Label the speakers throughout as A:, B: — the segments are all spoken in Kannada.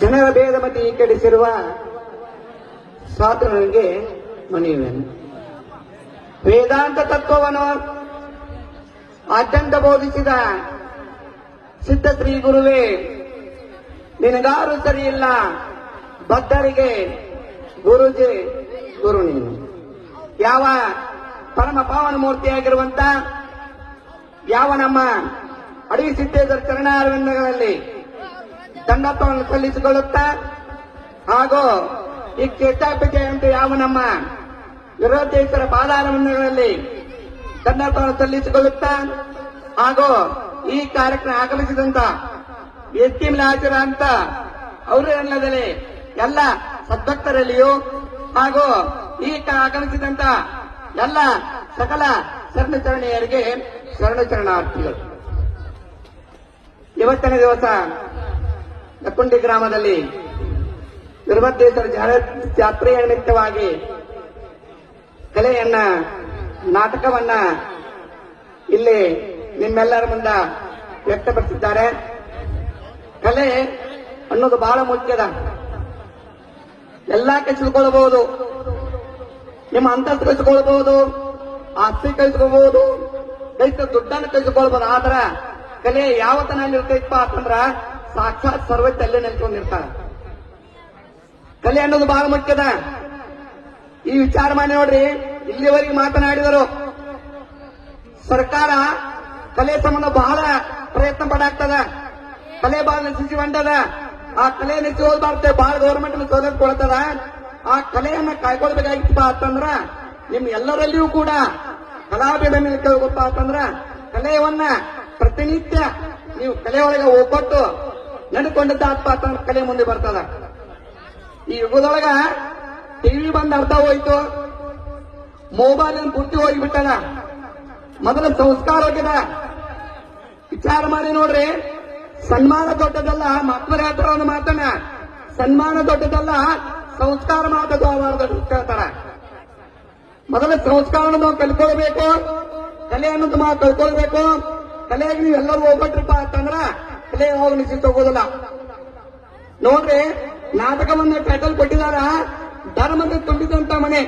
A: ಜನರ ಭೇದ ಮತಿ ಕೆಡಿಸಿರುವ ಸ್ವಾತಂತ್ರ್ಯನಿಗೆ ಮನವಿಯನ್ನು ವೇದಾಂತ ತತ್ವವನ್ನು ಆದ್ಯಂತ ಬೋಧಿಸಿದ ಸಿದ್ಧ ಶ್ರೀ ಗುರುವೇ, ನಿನಗಾರು ಸರಿಯಿಲ್ಲ, ಬದ್ಧರಿಗೆ ಗುರುಜಿ ಗುರು ನೀನು. ಯಾವ ಪರಮ ಪಾವನ ಮೂರ್ತಿಯಾಗಿರುವಂತ ಯಾವ ನಮ್ಮ ಅಡವಿ ಸಿದ್ದೇಶ್ವರ ಚರಣಾರವಿಂದಗಳಲ್ಲಿ ದಂಡತ್ವವನ್ನು ಸಲ್ಲಿಸಿಕೊಳ್ಳುತ್ತಾ ಹಾಗೂ ಈ ಕ್ಷೇತ್ರಾಪೇಕ್ಷೆ ಅಂತ ಯಾವ ನಮ್ಮ ವಿರೋಧೇಶ್ವರ ಪಾದಾರವಿಂದಗಳಲ್ಲಿ ದಂಡತ್ವವನ್ನು ಸಲ್ಲಿಸಿಕೊಳ್ಳುತ್ತಾ ಹಾಗೂ ಈ ಕಾರ್ಯಕ್ರಮ ಆಗಮಿಸಿದಂತ ಎಸ್ಟಿಮಿಲಾಚರ ಅಂತ ಅವರೆಲ್ಲದಲ್ಲಿ ಎಲ್ಲ ಸದ್ಭಕ್ತರಲ್ಲಿಯೂ ಹಾಗೂ ಈ ಆಗಮಿಸಿದಂತ ಎಲ್ಲ ಸಕಲ ಶರಣಚರಣೀಯರಿಗೆ ಶರಣಾರ್ಥಿಗಳು. ಇವತ್ತಿನ ದಿವಸ ನಕ್ಕುಂಡಿ ಗ್ರಾಮದಲ್ಲಿ ವಿರಭದ್ರೇಶ್ವರ ಜಾತ್ರೆಯ ನಿಮಿತ್ತವಾಗಿ ಕಲೆಯನ್ನ ನಾಟಕವನ್ನ ಇಲ್ಲಿ ನಿಮ್ಮೆಲ್ಲರ ಮುಂದ ವ್ಯಕ್ತಪಡಿಸಿದ್ದಾರೆ. ಕಲೆ ಅನ್ನೋದು ಬಹಳ ಮುಖ್ಯದ. ಎಲ್ಲಾ ಕಲಿಸಿಕೊಳ್ಳಬಹುದು, ನಿಮ್ಮ ಅಂತಸ್ತು ಕಲಿಸಿಕೊಳ್ಳಬಹುದು, ಆಸ್ತಿ ಕಲಿಸ್ಕೋಬಹುದು, ದುಡ್ಡನ್ನು ಕಲಿಸಿಕೊಳ್ಬಹುದು. ಆದ್ರ ಕಲೆ ಯಾವ ತನಲ್ಲಿ ಇರ್ತೈತಪ್ಪ ಅಂತಂದ್ರ ಸಾಕ್ಷಾತ್ ಸರ್ವಜ್ಞ ಅಲ್ಲೇ ನೆಲ್ಕೊಂಡಿರ್ತಾರ. ಕಲೆ ಅನ್ನೋದು ಬಹಳ ಮುಖ್ಯದ. ಈ ವಿಚಾರ ಮಾಡಿ ನೋಡ್ರಿ, ಇಲ್ಲಿವರೆಗೆ ಮಾತನಾಡಿದರು. ಸರ್ಕಾರ ಕಲೆ ಸಂಬಂಧ ಬಹಳ ಪ್ರಯತ್ನ ಪಡಾಗ್ತದ. ಕಲೆ ಬಹಳ ನಶಿಸಿ ಹೊಂಟದ. ಆ ಕಲೆ ನಶಿಸಿ ಹೋಗ್ಬಾರ್ದು, ಬಹಳ ಗೌರ್ಮೆಂಟ್ ಸೌಲಭ್ಯ ಕೊಡ್ತದ. ಆ ಕಲೆಯನ್ನ ಕಾಯ್ಕೊಳ್ಬೇಕಾಗಿತ್ತಪ್ಪ ಅಂತಂದ್ರ ನಿಮ್ ಎಲ್ಲರಲ್ಲಿಯೂ ಕೂಡ ಕಲಾಭೇದ ಮೇಲೆ ಕೇಳ್ಕೊಪ್ಪ ಅಂತಂದ್ರ ಕಲೆಯವನ್ನ ಪ್ರತಿನಿತ್ಯ ನೀವು ಕಲೆ ಒಳಗೆ ಒಬ್ಬಟ್ಟು ನಡ್ಕೊಂಡದ್ದಾತ್ಪ ಅಂತಂದ್ರೆ ಕಲೆ ಮುಂದೆ ಬರ್ತದ. ಈ ಯುಗದೊಳಗ ಟಿವಿ ಬಂದ ಅರ್ಥ ಹೋಯ್ತು, ಮೊಬೈಲ್ ಪೂರ್ತಿ ಹೋಗಿಬಿಟ್ಟದ. ಮೊದಲ ಸಂಸ್ಕಾರ ಹೋಗಿದೆ. ವಿಚಾರ ಮಾಡಿ ನೋಡ್ರಿ, ಸನ್ಮಾನ ದೊಡ್ಡದಲ್ಲ, ಮಕ್ಕಳು ಹೇಳ್ತಾರ ಒಂದು ಮಾತನ್ನ, ಸನ್ಮಾನ ದೊಡ್ಡದಲ್ಲ, ಸಂಸ್ಕಾರ ಮಾತಾಡಬಾರದು ಹೇಳ್ತಾರ. ಮೊದಲ ಸಂಸ್ಕಾರವನ್ನು ನಾವು ಕಲ್ಕೊಳ್ಬೇಕು, ಕಲೆ ಅನ್ನೋದು ನಾವು ಕಲ್ಕೊಳ್ಬೇಕು. ಕಲೆಯಾಗಿ ನೀವೆಲ್ಲರೂ ಹೋಗ್ಬಿಟ್ರಪ್ಪ ಅಂತಂದ್ರ ಕಲೆ ಯಾವಾಗ ನಿಶ್ಚಿತ ಹೋಗೋದಿಲ್ಲ. ನೋಡ್ರಿ, ನಾಟಕವನ್ನ ಟೈಟಲ್ ಕೊಟ್ಟಿದಾರ ಧರ್ಮದ ತುಂಬಿದಂತ ಮನೆ.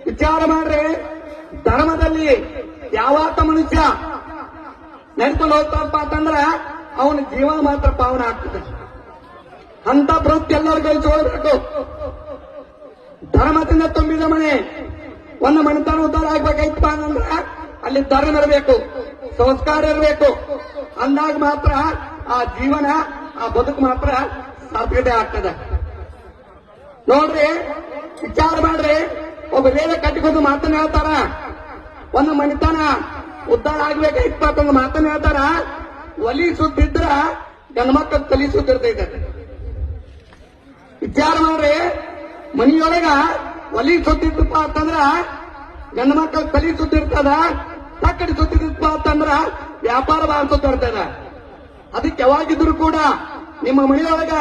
A: ವಿಚಾರ ಮಾಡ್ರಿ, ಧರ್ಮದಲ್ಲಿ ಯಾವಾತ ಮನುಷ್ಯ ನೆನ್ಕೊಂಡು ಹೋಗ್ತಾರಪ್ಪ ಅಂತಂದ್ರ ಅವನ ಜೀವನ ಮಾತ್ರ ಪಾವನ ಆಗ್ತದೆ. ಅಂತ ಪ್ರವೃತ್ತಿ ಎಲ್ಲರೂ ಕಲಿಸಿಕೊಳ್ಬೇಕು. ಧರ್ಮದಿಂದ ತುಂಬಿದ ಮನೆ. ಒಂದು ಮನೆತನ ಉದ್ಧಾರ ಆಗ್ಬೇಕಾಯ್ತಪ್ಪ ಅಂತಂದ್ರ ಅಲ್ಲಿ ಧರ್ಮ ಇರಬೇಕು, ಸಂಸ್ಕಾರ ಇರಬೇಕು. ಅಂದಾಗ ಮಾತ್ರ ಆ ಜೀವನ, ಆ ಬದುಕು ಮಾತ್ರ ಸಾರ್ಥಕತೆ ಆಗ್ತದೆ. ನೋಡ್ರಿ, ವಿಚಾರ ಮಾಡ್ರಿ, ಒಬ್ಬ ವೇದ ಕಟ್ಟಿಕೊಂಡು ಮಾತನ್ನ ಹೇಳ್ತಾರ. ಒಂದು ಮನೆತನ ಉದ್ಧಾರ ಆಗ್ಬೇಕಾಯ್ತಪ್ಪ ಅಂತಂದು ಮಾತನ್ನ ಹೇಳ್ತಾರ. ಒಲಿ ಸುದ್ದಿದ್ರ ಗಂಡ್ಮಕ್ಕಳು ತಲಿ ಸುದ್ದಿರ್ತೈತೆ. ವಿಚಾರ ಮಾಡ್ರಿ, ಮನಿಯೊಳಗ ಒಲಿ ಸುತ್ತಿದ್ರಪ್ಪ ಅಂತಂದ್ರ ಗಂಡ ಮಕ್ಕಳು ತಲಿ ಸುತ್ತಿರ್ತದ, ತಕ್ಕಡಿ ಸುತ್ತಿದ್ರಪ್ಪ ಅಂತಂದ್ರ ವ್ಯಾಪಾರ ಭಾಳ ಸುತ್ತಿರ್ತದ. ಅದಕ್ಕೆ ಯಾವಾಗಿದ್ರು ಕೂಡ ನಿಮ್ಮ ಮನೆಯೊಳಗ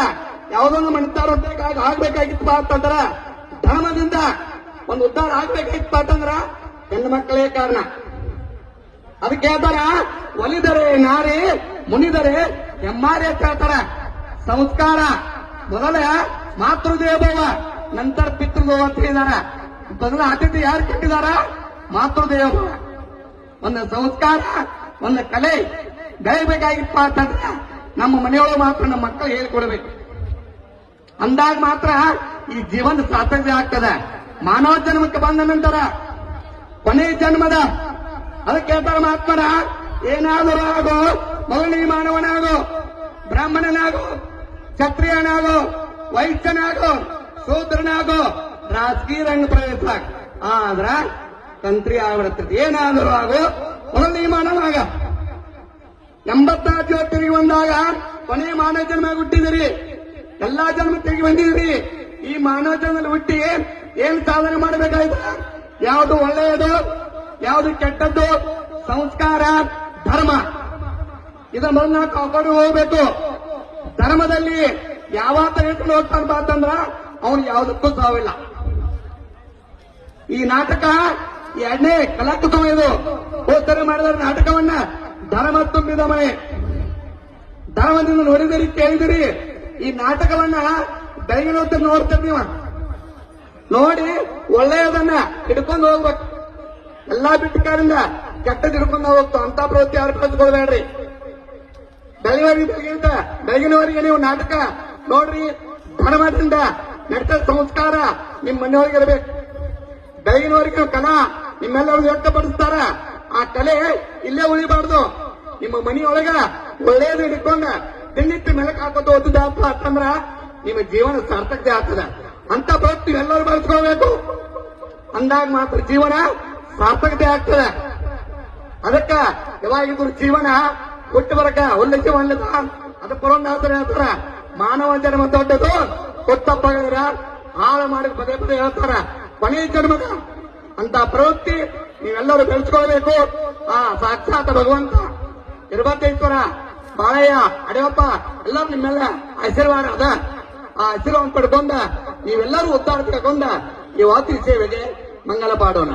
A: ಯಾವುದೊಂದು ಮಣಿತಾರ ಆಗ್ಬೇಕಾಗಿತ್ತಪ್ಪ ಅಂತಂದ್ರ ಧರ್ಮದಿಂದ ಒಂದು ಉದ್ಧಾರ ಆಗ್ಬೇಕಾಗಿತ್ತಪ್ಪ ಅಂತಂದ್ರ ಹೆಣ್ಣು ಮಕ್ಕಳೇ ಕಾರಣ. ಅದಕ್ಕೆ ಹೇಳ್ತಾರ, ಒಲಿದರೆ ನಾರಿ, ಮುನಿದರೆ ಹೆಮ್ಮಾರಿ ಅಂತ ಹೇಳ್ತಾರ. ಸಂಸ್ಕಾರ ಮೊದಲ ಮಾತೃದೇವೋಭವ, ನಂತರ ಪಿತೃದೇವ ಅಂತ ಹೇಳಿದಾರ. ಮೊದಲ ಆದ್ಯತೆ ಯಾರು ಕಟ್ಟಿದಾರ? ಮಾತೃದೇವೋಭವ. ಒಂದು ಸಂಸ್ಕಾರ, ಒಂದು ಕಲೆ ಬೆಳಿಬೇಕಾಗಿತ್ತಪ್ಪ ಅಂತಂದ್ರೆ ನಮ್ಮ ಮನೆಯೊಳಗೆ ಮಾತ್ರ ನಮ್ಮ ಮಕ್ಕಳು ಹೇಳಿಕೊಡ್ಬೇಕು. ಅಂದಾಗ ಮಾತ್ರ ಈ ಜೀವನ ಸಾರ್ಥಕ ಆಗ್ತದೆ. ಮಾನವ ಜನ್ಮಕ್ಕೆ ಬಂದ ನಂತರ ಕೊನೆಯ ಜನ್ಮದ ಅದಕ್ಕೆ ಹೇಳ್ತಾರ ಮಹಾತ್ಮರ, ಏನಾದರೂ ಆಗೋ, ಮೊದಲನೇ ಮಾನವನಾಗೋ, ಬ್ರಾಹ್ಮಣನಾಗೋ, ಕ್ಷತ್ರಿಯನಾಗೋ, ವೈಶ್ಯನಾಗೋ, ಶೂದ್ರನಾಗೋ, ರಾಜಕೀಯ ರಂಗ ಪ್ರವೇಶ ಆದ್ರ ಕಂತ್ರಿ ಆಗ್ಬಿಡತ್ತೈತಿ. ಏನಾದರೂ ಆಗೋ, ಮೊದಲನೇ ಮಾನವನಾಗ. 84 ತಿರುಗಿ ಬಂದಾಗ ಕೊನೆಯ ಮಾನವ ಜನ್ಮ ಹುಟ್ಟಿದಿರಿ. ಎಲ್ಲಾ ಜನ್ಮ ತಿರುಗಿ ಬಂದಿದ್ರಿ. ಈ ಮಾನವ ಜನ್ಮದಲ್ಲಿ ಹುಟ್ಟಿ ಏನ್ ಸಾಧನೆ ಮಾಡಬೇಕಾಯ್ತು? ಯಾವುದು ಒಳ್ಳೆಯದು, ಯಾವುದು ಕೆಟ್ಟದ್ದು, ಸಂಸ್ಕಾರ, ಧರ್ಮ, ಇದನ್ನ ಮೊದಲು ನಾವು ಕಾಪಾಡಿ ಹೋಗ್ಬೇಕು. ಧರ್ಮದಲ್ಲಿ ಯಾವಾತ ಹೇಳ್ಕೊಂಡು ಹೋಗ್ತಾನಪ್ಪ ಅಂತಂದ್ರ ಅವನು ಯಾವುದಕ್ಕೂ ಸಾವಿಲ್ಲ. ಈ ನಾಟಕ ಎರಡನೇ ಕಲಾಕುಸುಮ ಇದು. ಹೋಗ್ತಾರೆ ಮಾಡಿದ ನಾಟಕವನ್ನ ಧರ್ಮ ತುಂಬಿದ ಮನೆ. ಧರ್ಮದಿಂದ ನೋಡಿದಿರಿ ಕೇಳಿದಿರಿ. ಈ ನಾಟಕವನ್ನ ಬೆಳಗಿನ ಹೊತ್ತು ನೋಡ್ತೀರಿ ನೀವು. ನೋಡಿ ಒಳ್ಳೆಯದನ್ನ ಹಿಡ್ಕೊಂಡು ಹೋಗ್ಬೇಕು. ಎಲ್ಲಾ ಬಿಟ್ಟಕಾರಿಂದ ಕೆಟ್ಟದ್ ಹಿಡ್ಕೊಂಡು ಹೋಗ್ತು. ಅಂತ ಪ್ರವೃತ್ತಿ ಯಾರು ಕಳ್ಸ್ಕೊಳ್ಬೇಡ್ರಿ. ಬೆಳಗಿನವರೆಗೆ ನೀವು ನಾಟಕ ನೋಡ್ರಿ. ಧರ್ಮದಿಂದ ನಡೆದ ಸಂಸ್ಕಾರ ನಿಮ್ ಮನೆಯೊಳಗೆ ಇರಬೇಕು. ಬೆಳಗಿನವರೆಗೆ ಕಲಾ ನಿಮ್ಮೆಲ್ಲರೂ ವ್ಯಕ್ತಪಡಿಸ್ತಾರ. ಆ ಕಲೆ ಇಲ್ಲೇ ಉಳಿಬಾರ್ದು. ನಿಮ್ಮ ಮನೆಯೊಳಗ ಒಳ್ಳೆಯದು ಹಿಡ್ಕೊಂಡ ತಿನ್ನಿಟ್ಟು ಮೆಲಕ್ ಹಾಕೋದು ಓದಿದ ಅಂತಂದ್ರ ನಿಮ್ಮ ಜೀವನ ಸಾರ್ಥಕತೆ ಆಗ್ತದ. ಅಂತ ಪ್ರವೃತ್ತಿ ಎಲ್ಲರೂ ಬಳಸ್ಕೋಬೇಕು. ಅಂದಾಗ ಮಾತ್ರ ಜೀವನ ಸಾರ್ಥಕತೆ ಆಗ್ತದೆ. ಅದಕ್ಕ ಯಾವಾಗಿದ್ರು ಜೀವನ ಹುಟ್ಟು ಬರಕ ಒಳ್ಳೆ ಒಳ್ಳೇದ ಅದ ಪುರಂದಾಸರು ಹೇಳ್ತಾರ, ಮಾನವ ಜನ್ಮ ದೊಡ್ಡದು ಕೊತ್ತಪ್ಪಗಳಿರ ಹಾಳು ಮಾಡಿ ಪದೇ ಪದೇ ಹೇಳ್ತಾರ ಕೊನೆಯ ಜನ್ಮದ. ಅಂತ ಪ್ರವೃತ್ತಿ ನೀವೆಲ್ಲರೂ ಬೆಳೆಸ್ಕೊಳ್ಬೇಕು. ಆ ಸಾಕ್ಷಾತ್ ಭಗವಂತ ಇರ್ಬತ್ತೇಶ್ವರ ಬಾಳಯ್ಯ ಅಡೆಯಪ್ಪ ಎಲ್ಲರೂ ನಿಮ್ಮೆಲ್ಲ ಆಶೀರ್ವಾದ ಅದ. ಆ ಆಶೀರ್ವಾದ ಪಡ್ಕೊಂಡ ನೀವೆಲ್ಲರೂ ಉದ್ದಾರ ತಗೊಂಡ ಈ ವಾತಿ ಸೇವೆಗೆ ಮಂಗಲ ಪಾಡೋಣ.